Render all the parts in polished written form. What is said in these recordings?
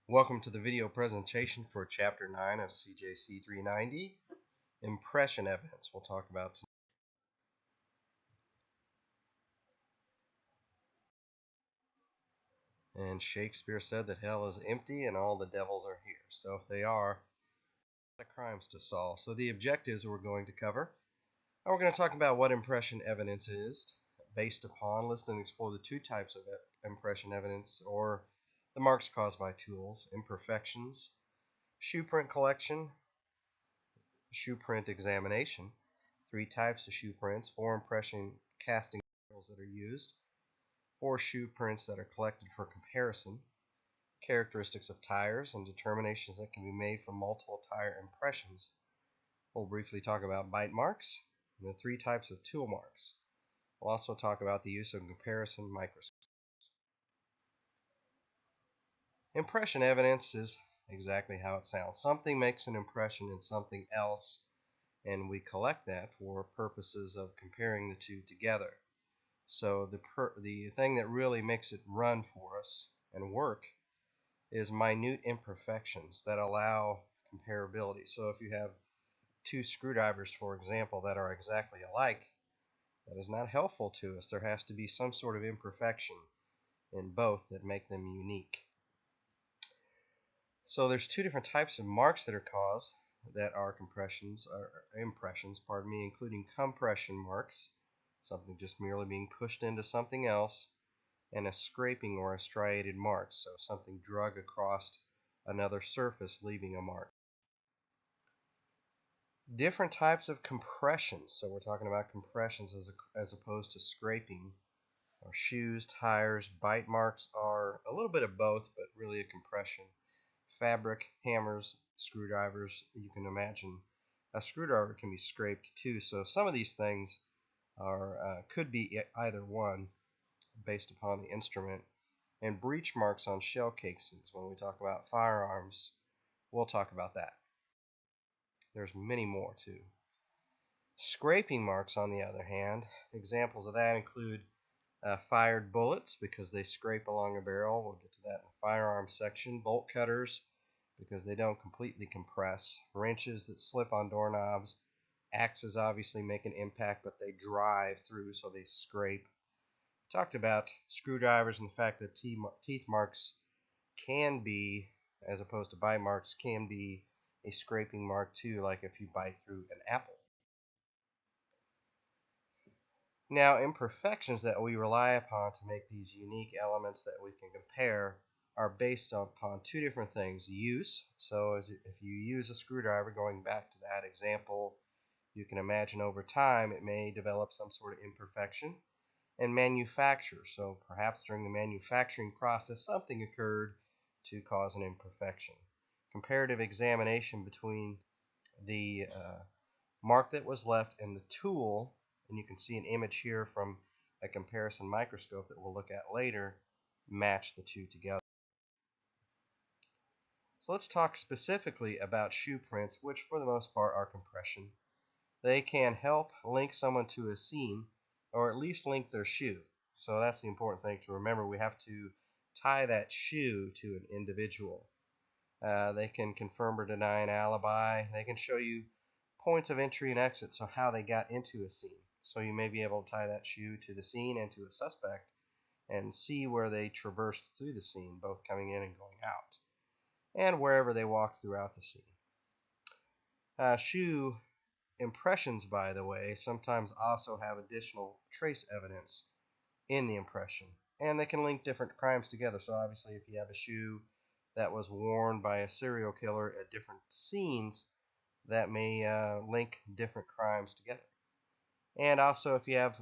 Welcome to the video presentation for Chapter 9 of CJC 390, Impression Evidence. We'll talk about tonight. And Shakespeare said that hell is empty and all the devils are here. So if they are, the crimes to solve. So the objectives we're going to cover. And we're going to talk about what impression evidence is, based upon, list and explore the two types of impression evidence, or the marks caused by tools, imperfections, shoe print collection, shoe print examination, three types of shoe prints, four impression casting materials that are used, four shoe prints that are collected for comparison, characteristics of tires and determinations that can be made from multiple tire impressions. We'll briefly talk about bite marks and the three types of tool marks. We'll also talk about the use of comparison microscopes. Impression evidence is exactly how it sounds. Something makes an impression in something else, and we collect that for purposes of comparing the two together. So the thing that really makes it run for us and work is minute imperfections that allow comparability. So if you have two screwdrivers, for example, that are exactly alike, that is not helpful to us. There has to be some sort of imperfection in both that make them unique. So there's two different types of marks that are caused that are impressions, including compression marks, something just merely being pushed into something else, and a scraping or a striated mark, so something drug across another surface leaving a mark. Different types of compressions, so we're talking about compressions as opposed to scraping. Or shoes, tires, bite marks are a little bit of both, but really a compression. Fabric, hammers, screwdrivers, you can imagine a screwdriver can be scraped too, so some of these things could be either one based upon the instrument. And breech marks on shell casings. When we talk about firearms, we'll talk about that. There's many more too. Scraping marks, on the other hand, examples of that include fired bullets because they scrape along a barrel. We'll get to that in the firearms section. Bolt cutters because they don't completely compress. Wrenches that slip on doorknobs. Axes obviously make an impact, but they drive through, so they scrape. Talked about screwdrivers and the fact that teeth marks can be, as opposed to bite marks, can be a scraping mark too, like if you bite through an apple. Now, imperfections that we rely upon to make these unique elements that we can compare are based upon two different things. Use, so if you use a screwdriver, going back to that example, you can imagine over time it may develop some sort of imperfection. And manufacture, so perhaps during the manufacturing process something occurred to cause an imperfection. Comparative examination between the mark that was left and the tool, and you can see an image here from a comparison microscope that we'll look at later, match the two together. So let's talk specifically about shoe prints, which for the most part are compression. They can help link someone to a scene, or at least link their shoe. So that's the important thing to remember. We have to tie that shoe to an individual. They can confirm or deny an alibi. They can show you points of entry and exit, so how they got into a scene. So you may be able to tie that shoe to the scene and to a suspect and see where they traversed through the scene, both coming in and going out, and wherever they walked throughout the scene. Shoe impressions, by the way, sometimes also have additional trace evidence in the impression, and they can link different crimes together. So obviously if you have a shoe that was worn by a serial killer at different scenes, that may link different crimes together. And also if you have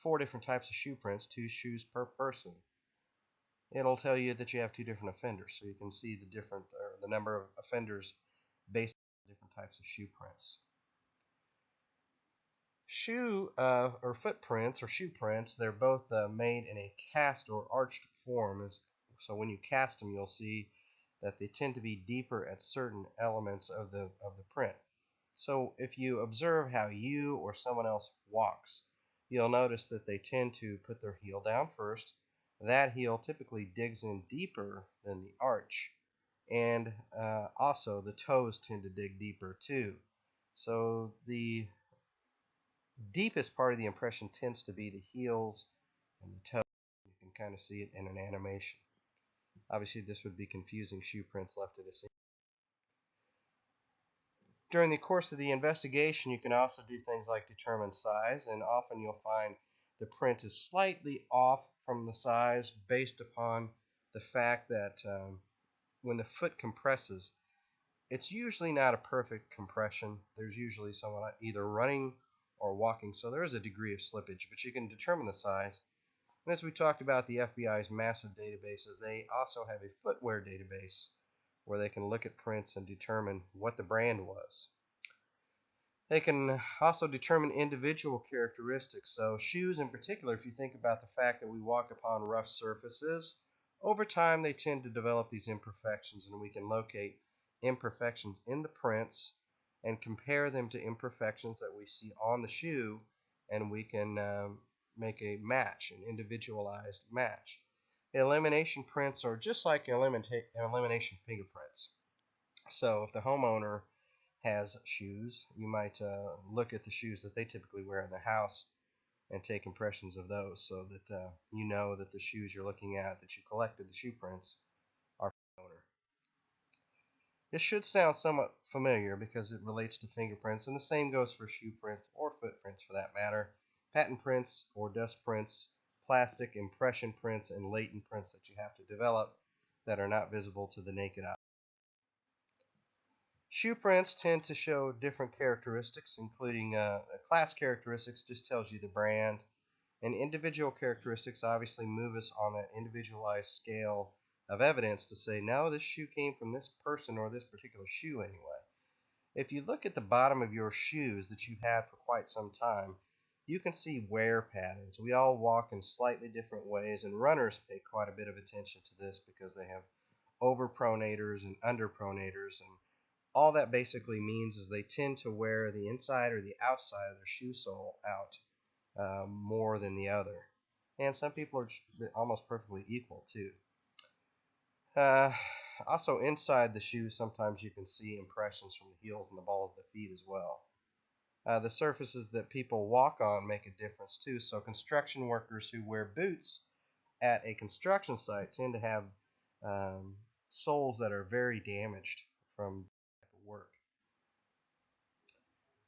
four different types of shoe prints, 2 shoes per person, it'll tell you that you have 2 different offenders, so you can see the number of offenders based on different types of shoe prints. Shoe or footprints or shoe prints, they're both made in a cast or arched form. So when you cast them, you'll see that they tend to be deeper at certain elements of the print. So if you observe how you or someone else walks, you'll notice that they tend to put their heel down first, that heel typically digs in deeper than the arch, and also the toes tend to dig deeper too. So the deepest part of the impression tends to be the heels and the toes. You can kind of see it in an animation. Obviously, this would be confusing shoe prints left at a scene. During the course of the investigation, you can also do things like determine size, and often you'll find the print is slightly off from the size based upon the fact that when the foot compresses, it's usually not a perfect compression. There's usually someone either running or walking, so there is a degree of slippage, but you can determine the size. And as we talked about the FBI's massive databases, they also have a footwear database where they can look at prints and determine what the brand was. They can also determine individual characteristics. So shoes in particular, if you think about the fact that we walk upon rough surfaces, over time they tend to develop these imperfections, and we can locate imperfections in the prints and compare them to imperfections that we see on the shoe, and we can make a match, an individualized match. Elimination prints are just like elimination fingerprints. So if the homeowner has shoes, you might look at the shoes that they typically wear in the house and take impressions of those, so that you know that the shoes you're looking at, that you collected the shoe prints, are from the owner. This should sound somewhat familiar because it relates to fingerprints, and the same goes for shoe prints or footprints for that matter. Patent prints or dust prints, plastic impression prints, and latent prints that you have to develop that are not visible to the naked eye. Shoe prints tend to show different characteristics, including class characteristics just tells you the brand, and individual characteristics obviously move us on that individualized scale of evidence to say, no, this shoe came from this person or this particular shoe anyway. If you look at the bottom of your shoes that you've had for quite some time, you can see wear patterns. We all walk in slightly different ways, and runners pay quite a bit of attention to this because they have overpronators and underpronators, and all that basically means is they tend to wear the inside or the outside of their shoe sole out more than the other. And some people are almost perfectly equal too. Uh, Also, inside the shoe, sometimes you can see impressions from the heels and the balls of the feet as well. The surfaces that people walk on make a difference too. So construction workers who wear boots at a construction site tend to have soles that are very damaged from work.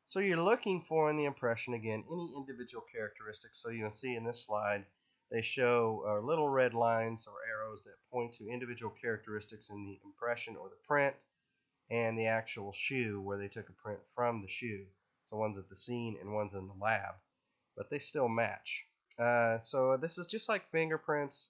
So you're looking for in the impression, again, any individual characteristics. So you can see in this slide, they show little red lines or arrows that point to individual characteristics in the impression or the print, and the actual shoe where they took a print from the shoe. So one's at the scene and one's in the lab, but they still match. So this is just like fingerprints.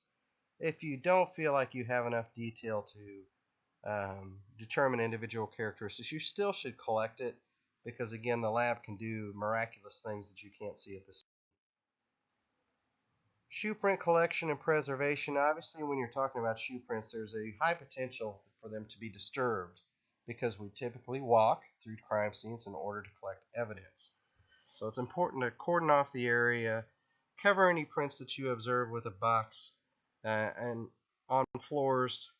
If you don't feel like you have enough detail to determine individual characteristics, you still should collect it, because again, the lab can do miraculous things that you can't see at the scene. Shoe print collection and preservation. Obviously, when you're talking about shoe prints, there's a high potential for them to be disturbed because we typically walk through crime scenes in order to collect evidence. So it's important to cordon off the area, cover any prints that you observe with a box, and on floors,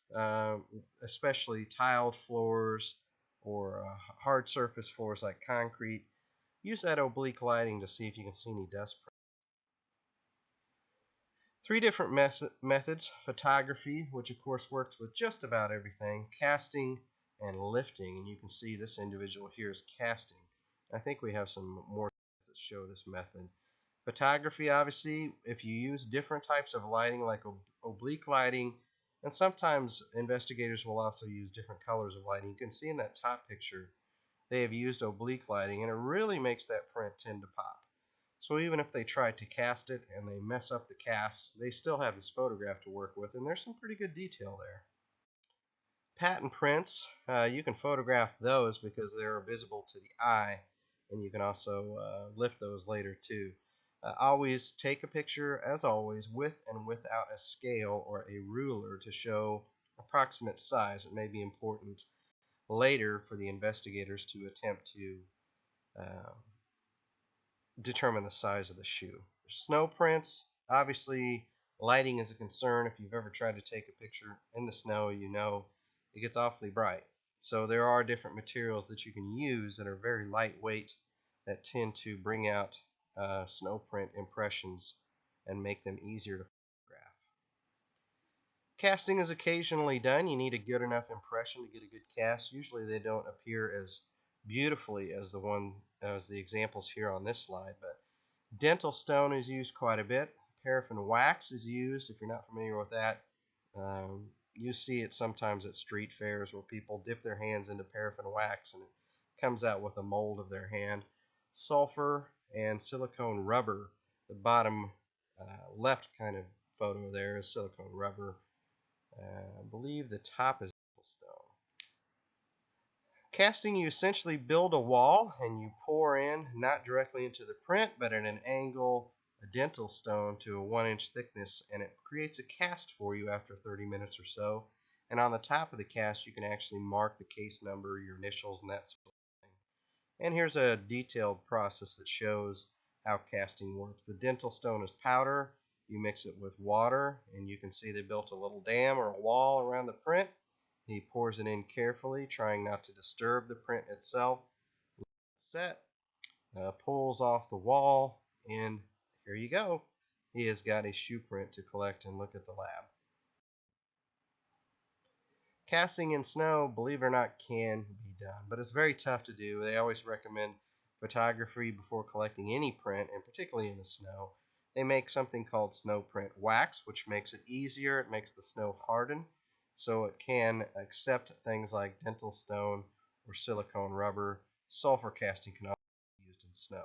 especially tiled floors or hard surface floors like concrete, use that oblique lighting to see if you can see any dust prints. Three different methods: photography, which of course works with just about everything, casting, and lifting. And you can see this individual here is casting. I think we have some more that show this method. Photography, obviously, if you use different types of lighting like oblique lighting, and sometimes investigators will also use different colors of lighting. You can see in that top picture they have used oblique lighting, and it really makes that print tend to pop. So even if they try to cast it and they mess up the cast, they still have this photograph to work with, and there's some pretty good detail there. Patent prints, you can photograph those because they're visible to the eye, and you can also lift those later too. Always take a picture, as always, with and without a scale or a ruler to show approximate size. It may be important later for the investigators to attempt to uh, determine the size of the shoe. Snow prints, obviously Lighting is a concern. If you've ever tried to take a picture in the snow, you know it gets awfully bright. So there are different materials that you can use that are very lightweight that tend to bring out snow print impressions and make them easier to photograph. Casting is occasionally done. You need a good enough impression to get a good cast. Usually they don't appear as beautifully as the examples here on this slide, but dental stone is used quite a bit. Paraffin wax is used. If you're not familiar with that, you see it sometimes at street fairs where people dip their hands into paraffin wax and it comes out with a mold of their hand. Sulfur and silicone rubber. The bottom left kind of photo there is silicone rubber. I believe the top is stone. Casting, you essentially build a wall and you pour in, not directly into the print, but at an angle, a dental stone to a 1-inch thickness, and it creates a cast for you after 30 minutes or so. And on the top of the cast, you can actually mark the case number, your initials, and that sort of thing. And here's a detailed process that shows how casting works. The dental stone is powder. You mix it with water, and you can see they built a little dam or a wall around the print. He pours it in carefully, trying not to disturb the print itself. Set, pulls off the wall, and here you go. He has got a shoe print to collect and look at the lab. Casting in snow, believe it or not, can be done, but it's very tough to do. They always recommend photography before collecting any print, and particularly in the snow. They make something called snow print wax, which makes it easier. It makes the snow harden, so it can accept things like dental stone or silicone rubber. Sulfur casting can also be used in snow.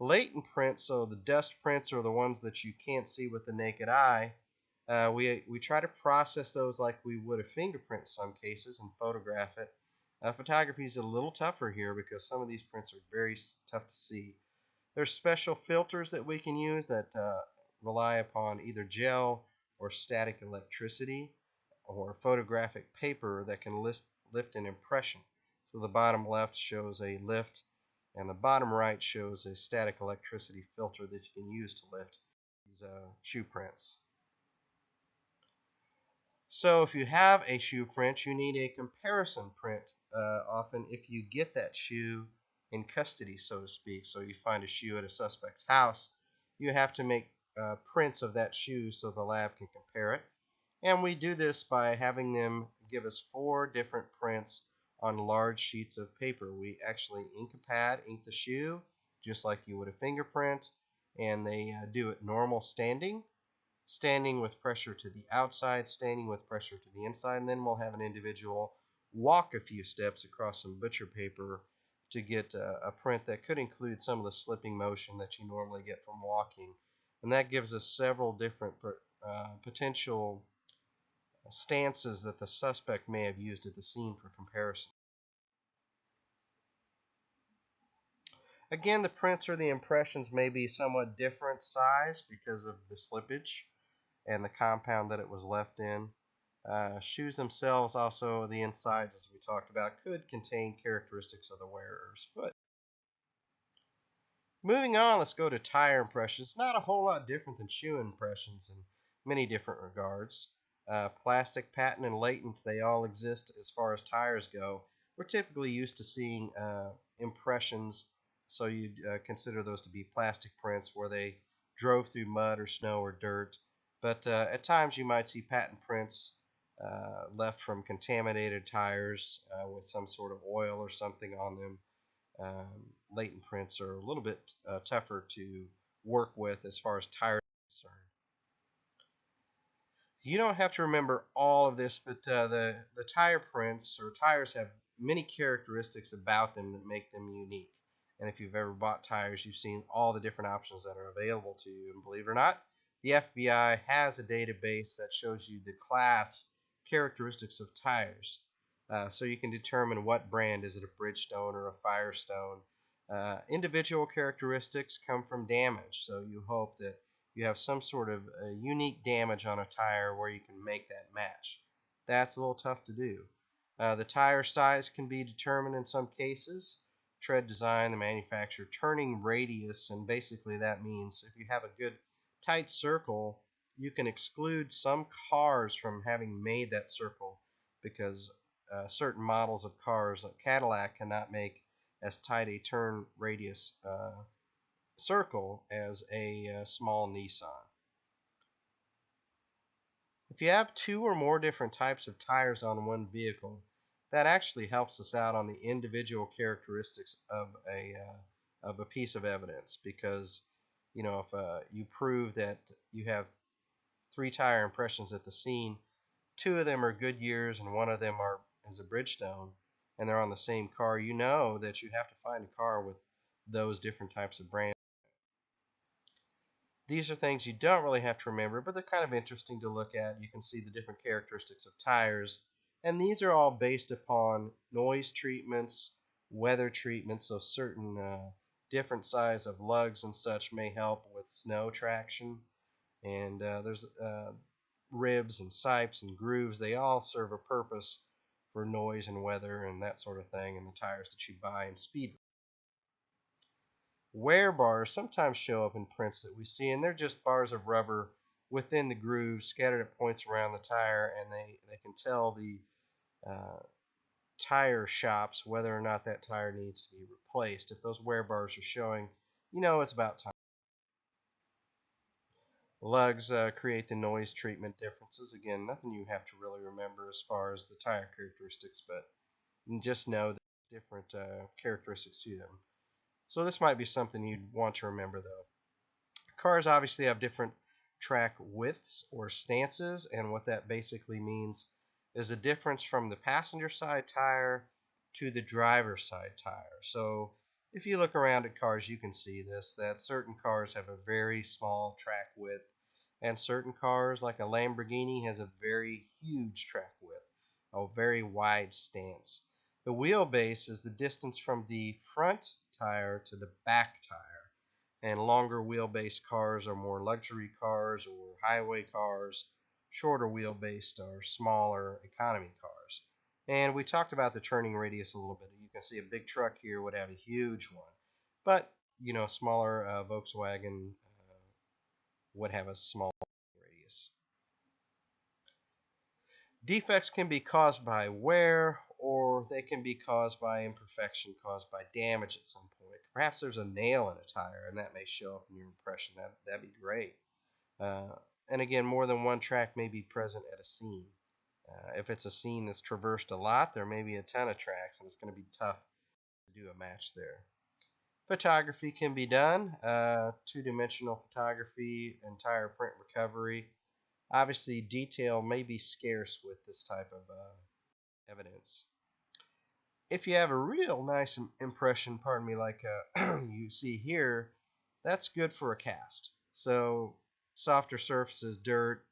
Latent prints, so the dust prints are the ones that you can't see with the naked eye. We try to process those like we would a fingerprint in some cases and photograph it. Photography is a little tougher here because some of these prints are very tough to see. There's special filters that we can use that rely upon either gel or static electricity or photographic paper that can lift an impression. So the bottom left shows a lift and the bottom right shows a static electricity filter that you can use to lift these shoe prints. So if you have a shoe print, you need a comparison print often if you get that shoe in custody, so to speak. So you find a shoe at a suspect's house, you have to make prints of that shoe so the lab can compare it. And we do this by having them give us 4 different prints on large sheets of paper. We actually ink a pad, ink the shoe, just like you would a fingerprint, and they do it normal standing, standing with pressure to the outside, standing with pressure to the inside, and then we'll have an individual walk a few steps across some butcher paper to get a print that could include some of the slipping motion that you normally get from walking. And that gives us several different potential stances that the suspect may have used at the scene for comparison. Again, the prints or the impressions may be somewhat different size because of the slippage and the compound that it was left in. Shoes themselves, also the insides, as we talked about, could contain characteristics of the wearer's foot. Moving on, let's go to tire impressions. Not a whole lot different than shoe impressions in many different regards. Plastic, patent, and latent, they all exist as far as tires go. We're typically used to seeing impressions, so you'd consider those to be plastic prints where they drove through mud or snow or dirt. But at times you might see patent prints left from contaminated tires with some sort of oil or something on them. Latent prints are a little bit tougher to work with as far as tires are concerned. You don't have to remember all of this, but the tire prints or tires have many characteristics about them that make them unique. And if you've ever bought tires, you've seen all the different options that are available to you. And believe it or not, the FBI has a database that shows you the class characteristics of tires. So you can determine what brand, is it a Bridgestone or a Firestone. Individual characteristics come from damage, so you hope that you have some sort of unique damage on a tire where you can make that match. That's a little tough to do. The tire size can be determined in some cases. Tread design, the manufacturer, turning radius, and basically that means if you have a good tight circle, you can exclude some cars from having made that circle because certain models of cars, like Cadillac, cannot make as tight a turn radius circle as a small Nissan. If you have two or more different types of tires on one vehicle, that actually helps us out on the individual characteristics of a piece of evidence, because if you prove that you have three tire impressions at the scene, two of them are Goodyears and one of them is a Bridgestone, and they're on the same car, you know that you have to find a car with those different types of brands. These are things you don't really have to remember, but they're kind of interesting to look at. You can see the different characteristics of tires, and these are all based upon noise treatments, weather treatments, so certain different size of lugs and such may help with snow traction. And there's ribs and sipes and grooves. They all serve a purpose for noise and weather and that sort of thing in the tires that you buy in speed. Wear bars sometimes show up in prints that we see, and they're just bars of rubber within the grooves scattered at points around the tire, and they can tell the uh, tire shops whether or not that tire needs to be replaced. If those wear bars are showing, you know it's about time. Lugs create the noise treatment differences. Again, nothing you have to really remember as far as the tire characteristics, but just know that different characteristics to them. So this might be something you'd want to remember, though. Cars obviously have different track widths or stances, and what that basically means is a difference from the passenger side tire to the driver's side tire. So if you look around at cars, you can see this, that certain cars have a very small track width, and certain cars, like a Lamborghini, has a very huge track width, a very wide stance. The wheelbase is the distance from the front tire to the back tire, and longer wheelbase cars are more luxury cars or highway cars. Shorter wheelbase are smaller economy cars. And we talked about the turning radius a little bit. You can see a big truck here would have a huge one, but smaller Volkswagen would have a small radius. Defects can be caused by wear, or they can be caused by imperfection, caused by damage at some point. Perhaps there's a nail in a tire, and that may show up in your impression. That'd be great. Uh, and again, more than one track may be present at a scene. If it's a scene that's traversed a lot, there may be a ton of tracks, and it's going to be tough to do a match there. Photography can be done, two-dimensional photography, entire print recovery. Obviously, detail may be scarce with this type of evidence. If you have a real nice impression, pardon me, like you see here, that's good for a cast. So softer surfaces, dirt,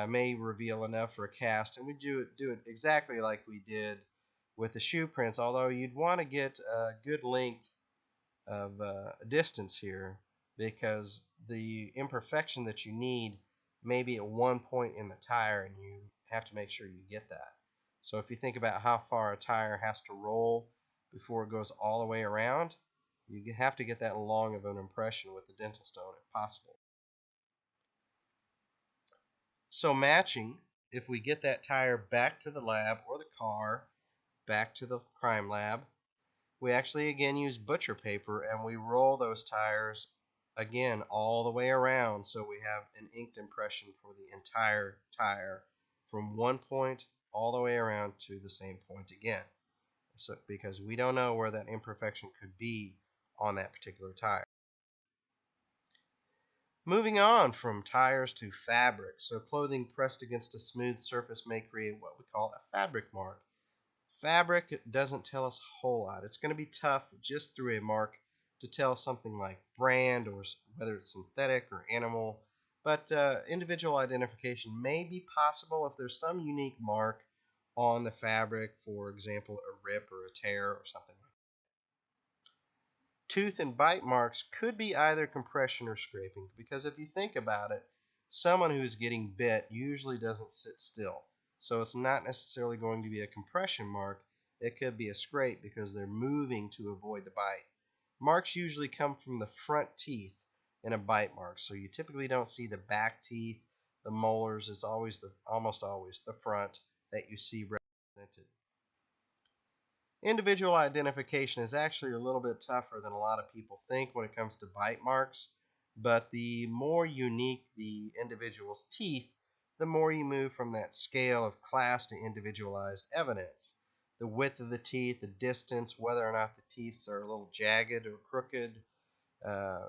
may reveal enough for a cast, and we do it exactly like we did with the shoe prints, although you'd want to get a good length of distance here, because the imperfection that you need may be at one point in the tire, and you have to make sure you get that. So if you think about how far a tire has to roll before it goes all the way around, you have to get that long of an impression with the dental stone if possible. So matching, if we get that tire back to the lab, or the car back to the crime lab, we actually again use butcher paper, and we roll those tires again all the way around, so we have an inked impression for the entire tire from one point all the way around to the same point again. So because we don't know where that imperfection could be on that particular tire. Moving on from tires to fabric. So clothing pressed against a smooth surface may create what we call a fabric mark. Fabric doesn't tell us a whole lot. It's going to be tough just through a mark to tell something like brand, or whether it's synthetic or animal, but individual identification may be possible if there's some unique mark on the fabric, for example, a rip or a tear or something like that. Tooth and bite marks could be either compression or scraping, because if you think about it, someone who's getting bit usually doesn't sit still. So it's not necessarily going to be a compression mark. It could be a scrape because they're moving to avoid the bite. Marks usually come from the front teeth in a bite mark, so you typically don't see the back teeth the molars is almost always the front that you see represented. Individual identification is actually a little bit tougher than a lot of people think when it comes to bite marks, but the more unique the individual's teeth, the more you move from that scale of class to individualized evidence. The width of the teeth, the distance, whether or not the teeth are a little jagged or crooked, uh,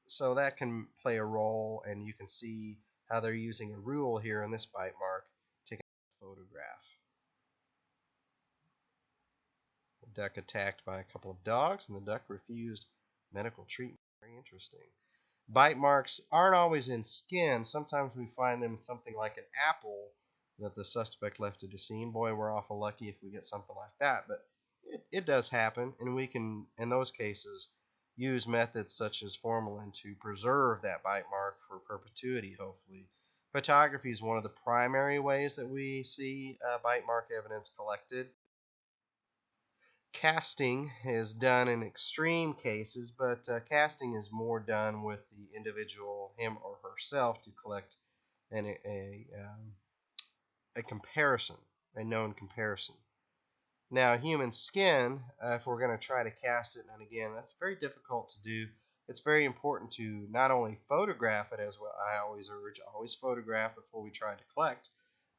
so that can play a role, and you can see how they're using a rule here in this bite mark to photograph. The duck attacked by a couple of dogs, and the duck refused medical treatment. Very interesting. Bite marks aren't always in skin. Sometimes we find them in something like an apple that the suspect left at the scene. Boy, we're awful lucky if we get something like that, but it does happen, and we can, in those cases, use methods such as formalin to preserve that bite mark for perpetuity, hopefully. Photography is one of the primary ways that we see bite mark evidence collected. Casting is done in extreme cases, but casting is more done with the individual, him or herself, to collect a comparison, a known comparison. Now, human skin, if we're going to try to cast it, and again, that's very difficult to do. It's very important to not only photograph it, as what I always urge, always photograph before we try to collect,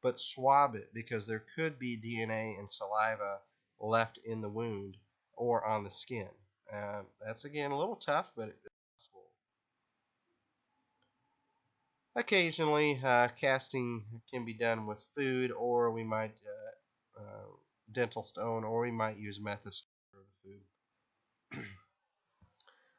but swab it, because there could be DNA and saliva left in the wound or on the skin. That's again a little tough, but it's possible. Occasionally, casting can be done with food, or we might dental stone, or we might use methods for the food.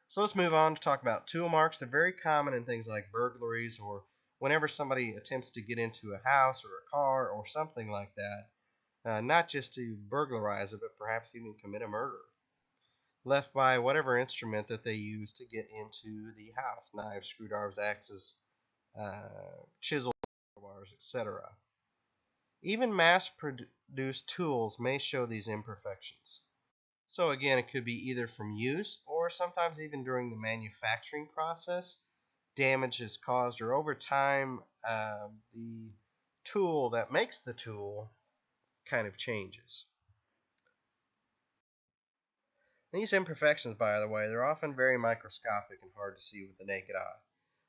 So let's move on to talk about tool marks. They're very common in things like burglaries, or whenever somebody attempts to get into a house or a car or something like that, not just to burglarize it, but perhaps even commit a murder. Left by whatever instrument that they use to get into the house: knives, screwdrivers, axes, chisels, bars, etc. Even mass-produced tools may show these imperfections. So again, it could be either from use or sometimes even during the manufacturing process. Damage is caused, or over time, the tool that makes the tool kind of changes. These imperfections, by the way, they're often very microscopic and hard to see with the naked eye.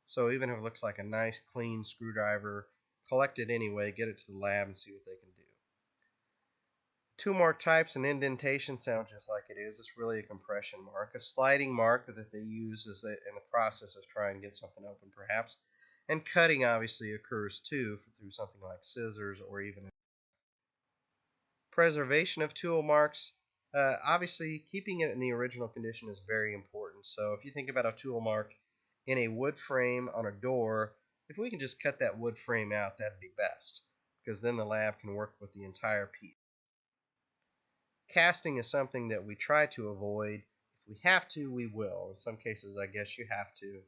So even if it looks like a nice, clean screwdriver, collect it anyway, get it to the lab, and see what they can do. Two more types. An indentation sounds just like it is. It's really a compression mark. A sliding mark that they use is in the process of trying to get something open, perhaps. And cutting obviously occurs too through something like scissors or even preservation of tool marks. Obviously, keeping it in the original condition is very important. So if you think about a tool mark in a wood frame on a door, if we can just cut that wood frame out, that'd be best, because then the lab can work with the entire piece. Casting is something that we try to avoid. If we have to, we will. In some cases, I guess you have to.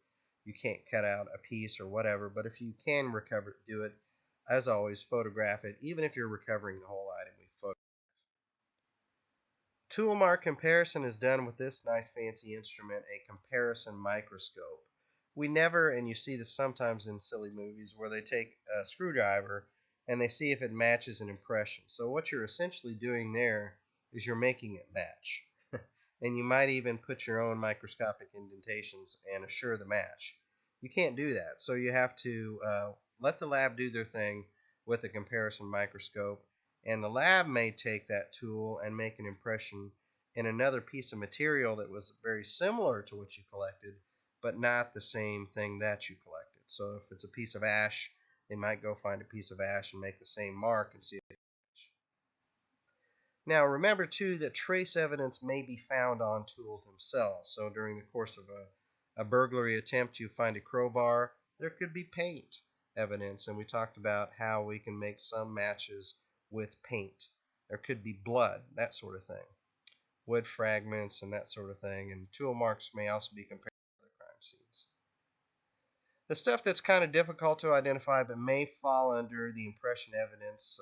You can't cut out a piece or whatever, but if you can recover it, do it. As always, photograph it. Even if you're recovering the whole item, we photograph. Tool mark comparison is done with this nice fancy instrument, a comparison microscope. We never, and you see this sometimes in silly movies, where they take a screwdriver and they see if it matches an impression. So what you're essentially doing there is you're making it match. And you might even put your own microscopic indentations and assure the match. You can't do that, so you have to let the lab do their thing with a comparison microscope, and the lab may take that tool and make an impression in another piece of material that was very similar to what you collected, but not the same thing that you collected. So if it's a piece of ash, they might go find a piece of ash and make the same mark and see if they match. Now remember too that trace evidence may be found on tools themselves. So during the course of a burglary attempt, you find a crowbar, there could be paint evidence, and we talked about how we can make some matches with paint. There could be blood, that sort of thing, wood fragments and that sort of thing, and tool marks may also be compared to other crime scenes. The stuff that's kind of difficult to identify but may fall under the impression evidence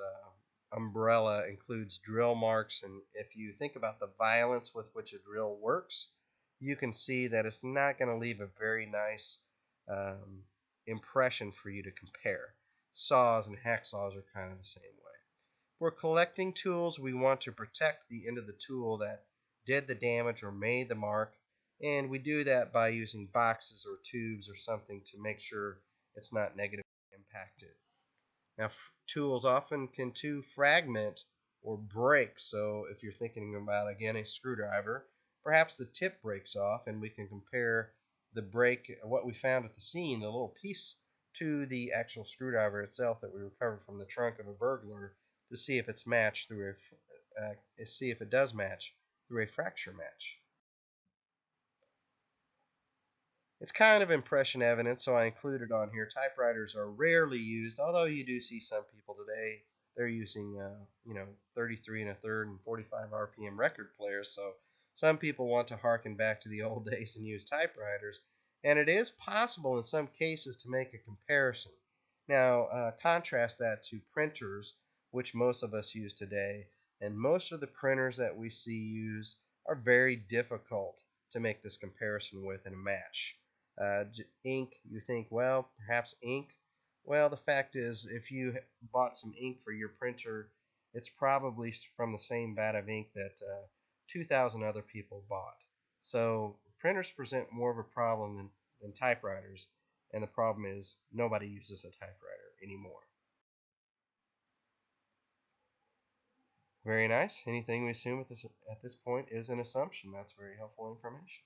umbrella includes drill marks, and if you think about the violence with which a drill works, you can see that it's not going to leave a very nice impression for you to compare. saws and hacksaws are kind of the same way. For collecting tools, we want to protect the end of the tool that did the damage or made the mark, and we do that by using boxes or tubes or something to make sure it's not negatively impacted. Now, tools often can too fragment or break, so if you're thinking about, again, a screwdriver, perhaps the tip breaks off, and we can compare the break, what we found at the scene, the little piece, to the actual screwdriver itself that we recovered from the trunk of a burglar to see if it's matched through see if it does match through a fracture match. It's kind of impression evidence, so I included on here. Typewriters are rarely used, although you do see some people today. They're using, 33 and a third and 45 RPM record players. So some people want to harken back to the old days and use typewriters, and it is possible in some cases to make a comparison. Now, contrast that to printers, which most of us use today, and most of the printers that we see used are very difficult to make this comparison with in a match. Ink, you think, well, perhaps ink. Well, the fact is, if you bought some ink for your printer, it's probably from the same vat of ink that 2,000 other people bought. So printers present more of a problem than typewriters, and the problem is nobody uses a typewriter anymore. Very nice. Anything we assume at this point is an assumption. That's very helpful information.